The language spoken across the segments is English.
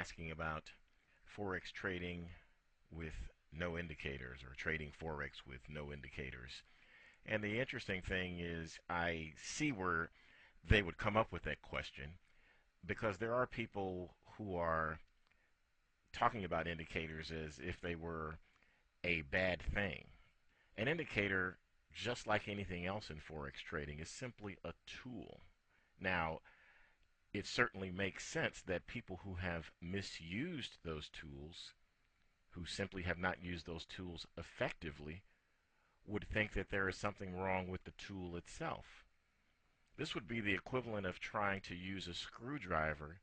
asking about Forex trading with no indicators, or trading Forex with no indicators. And the interesting thing is, I see where they would come up with that question, because there are people who are talking about indicators as if they were a bad thing. An indicator, just like anything else in Forex trading, is simply a tool. Now, it certainly makes sense that people who have misused those tools, who simply have not used those tools effectively, would think that there is something wrong with the tool itself. This would be the equivalent of trying to use a screwdriver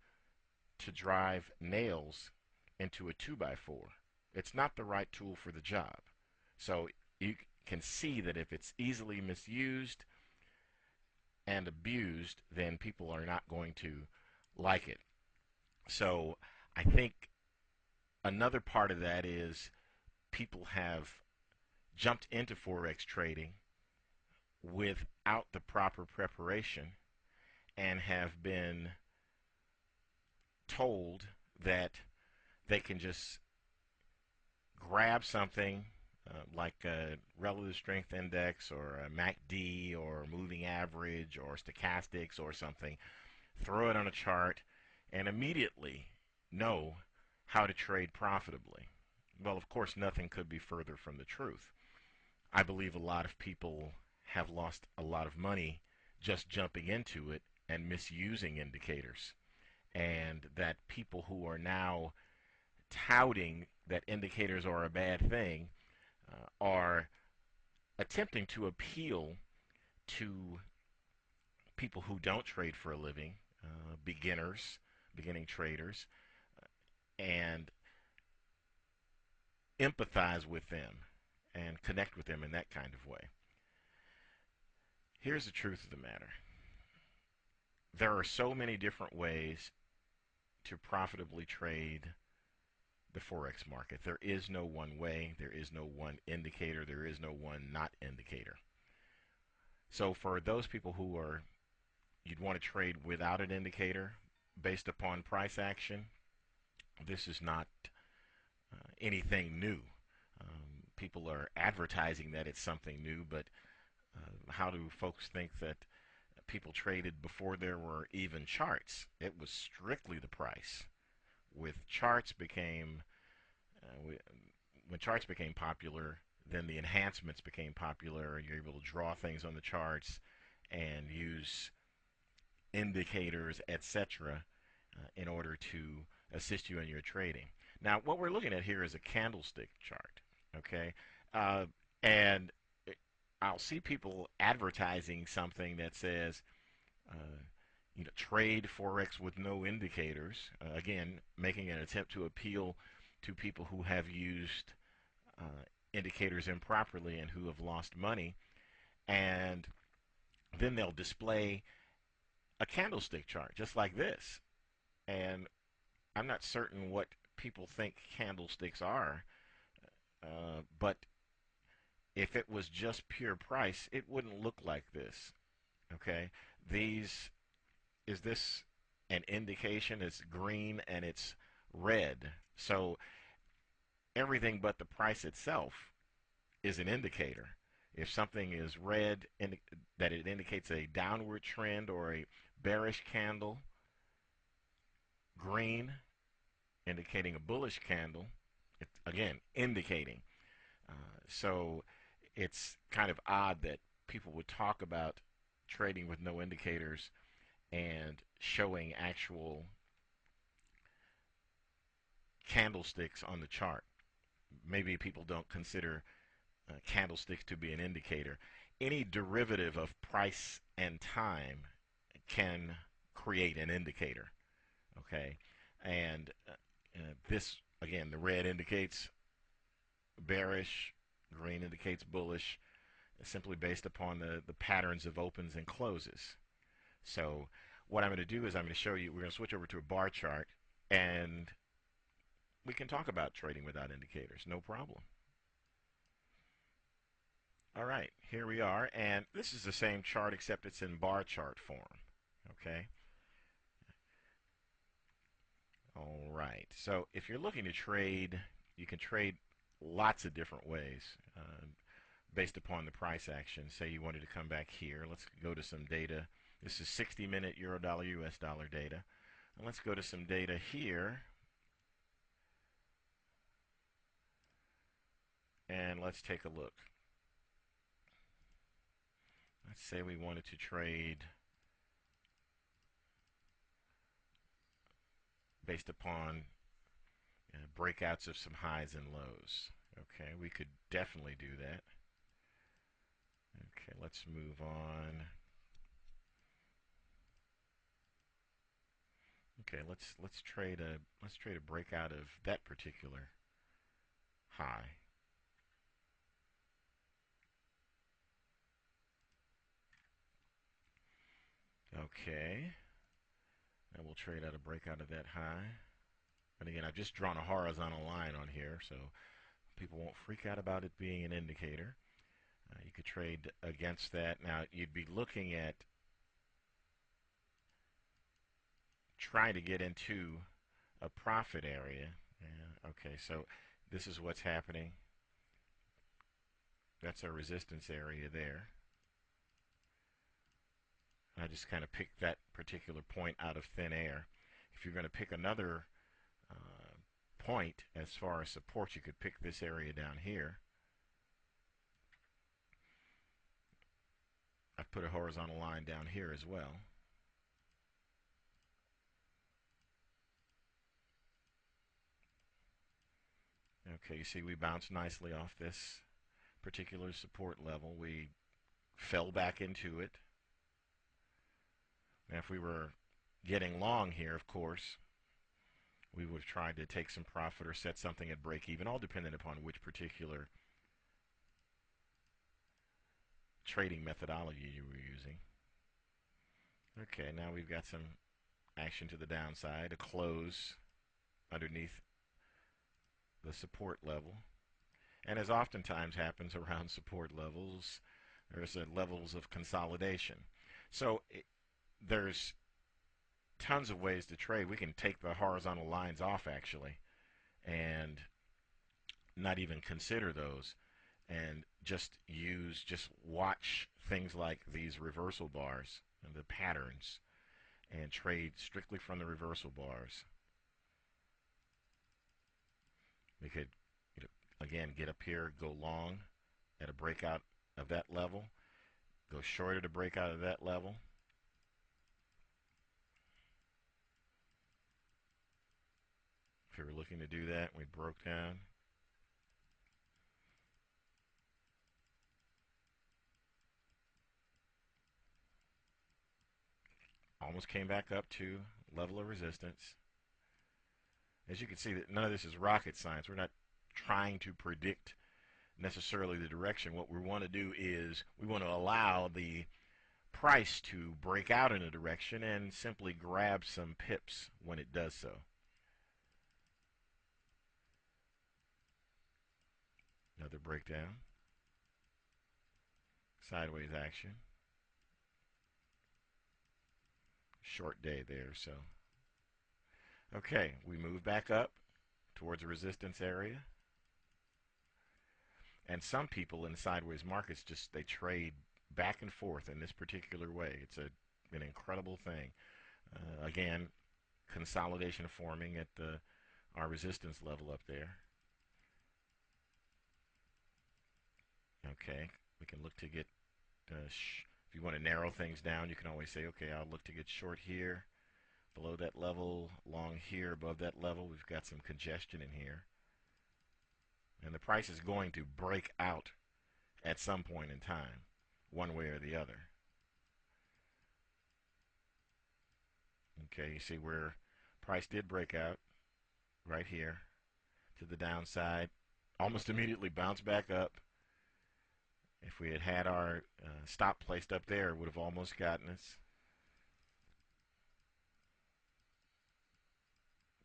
to drive nails into a 2x4. It's not the right tool for the job. So you can see that if it's easily misused and abused, then people are not going to like it. So I think another part of that is people have jumped into Forex trading without the proper preparation and have been told that they can just grab something like a relative strength index or a MACD or moving average or stochastics or something, throw it on a chart, and immediately know how to trade profitably. Well, of course, nothing could be further from the truth. I believe a lot of people have lost a lot of money just jumping into it and misusing indicators, and that people who are now touting that indicators are a bad thing are attempting to appeal to people who don't trade for a living, beginning traders, and empathize with them and connect with them in that kind of way. Here's the truth of the matter. There are so many different ways to profitably trade the Forex market. There is no one way, there is no one indicator, there is no one not indicator. So for those people who are, you'd want to trade without an indicator based upon price action, this is not anything new. People are advertising that it's something new, but how do folks think that people traded before there were even charts? It was strictly the price. With charts became when charts became popular, then the enhancements became popular. You're able to draw things on the charts and use indicators, etc., in order to assist you in your trading. Now, what we're looking at here is a candlestick chart, okay? And I'll see people advertising something that says, trade Forex with no indicators. Again, making an attempt to appeal to people who have used indicators improperly and who have lost money. And then they'll display a candlestick chart just like this. And I'm not certain what people think candlesticks are, but if it was just pure price, it wouldn't look like this. Okay, is this an indication? It's green and it's red. So everything but the price itself is an indicator. If something is red, that it indicates a downward trend or a bearish candle. Green, indicating a bullish candle. Again, indicating. So it's kind of odd that people would talk about trading with no indicators and showing actual candlesticks on the chart. Maybe people don't consider candlesticks to be an indicator. Any derivative of price and time can create an indicator. Okay, and this, again, the red indicates bearish, green indicates bullish, simply based upon the patterns of opens and closes. So what I'm going to do is I'm going to show you, we're going to switch over to a bar chart, and we can talk about trading without indicators, no problem. All right, here we are, and this is the same chart except it's in bar chart form. Okay. All right. right. So if you're looking to trade, you can trade lots of different ways based upon the price action. Say you wanted to come back here. Let's go to some data. This is 60-minute euro dollar US dollar data. And let's go to some data here. And let's take a look. Let's say we wanted to trade based upon breakouts of some highs and lows. Okay, we could definitely do that. Okay, let's move on. Okay, let's trade a breakout of that particular high. Okay, and we'll trade out a breakout of that high. And again, I've just drawn a horizontal line on here, so people won't freak out about it being an indicator. You could trade against that. Now, you'd be looking at trying to get into a profit area. Yeah, okay, so this is what's happening. That's our resistance area there. I just kind of picked that particular point out of thin air. If you're going to pick another point as far as support, you could pick this area down here. I've put a horizontal line down here as well. Okay, you see we bounced nicely off this particular support level. We fell back into it. Now, if we were getting long here, of course, we would have tried to take some profit or set something at break even, all dependent upon which particular trading methodology you were using. Okay, now we've got some action to the downside, a close underneath the support level. And as oftentimes happens around support levels, there's levels of consolidation. So there's tons of ways to trade. We can take the horizontal lines off actually and not even consider those and just watch things like these reversal bars and the patterns and trade strictly from the reversal bars. We could, again, get up here, go long at a breakout of that level, go short at a breakout of that level. If we were looking to do that, we broke down. Almost came back up to level of resistance. As you can see, that none of this is rocket science. We're not trying to predict necessarily the direction. What we want to do is we want to allow the price to break out in a direction and simply grab some pips when it does so. Another breakdown. Sideways action. Short day there, so. Okay, we move back up towards the resistance area. And some people in sideways markets they trade back and forth in this particular way. It's an incredible thing. Again, consolidation forming at our resistance level up there. Okay, we can look to get, if you want to narrow things down, you can always say, okay, I'll look to get short here, below that level, long here, above that level. We've got some congestion in here. And the price is going to break out at some point in time, one way or the other. Okay, you see where price did break out right here to the downside, almost immediately bounced back up. If we had had our stop placed up there, it would have almost gotten us.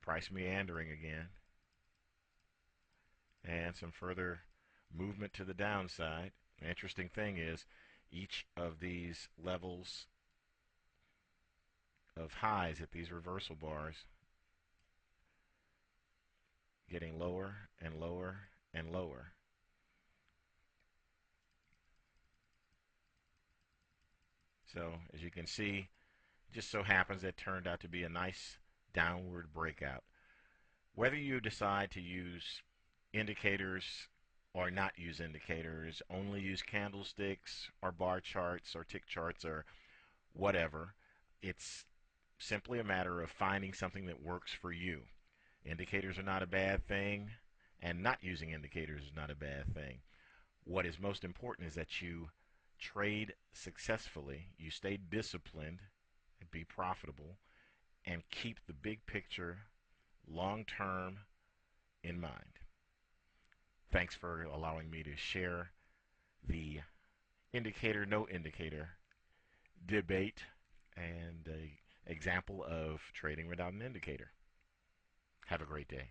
Price meandering again. And some further movement to the downside. The interesting thing is each of these levels of highs at these reversal bars getting lower and lower and lower. So as you can see, just so happens that turned out to be a nice downward breakout. Whether you decide to use indicators or not use indicators, only use candlesticks or bar charts or tick charts or whatever, it's simply a matter of finding something that works for you. Indicators are not a bad thing, and not using indicators is not a bad thing. What is most important is that you trade successfully, you stay disciplined, and be profitable, and keep the big picture long term in mind. Thanks for allowing me to share the indicator, no indicator debate and an example of trading without an indicator. Have a great day.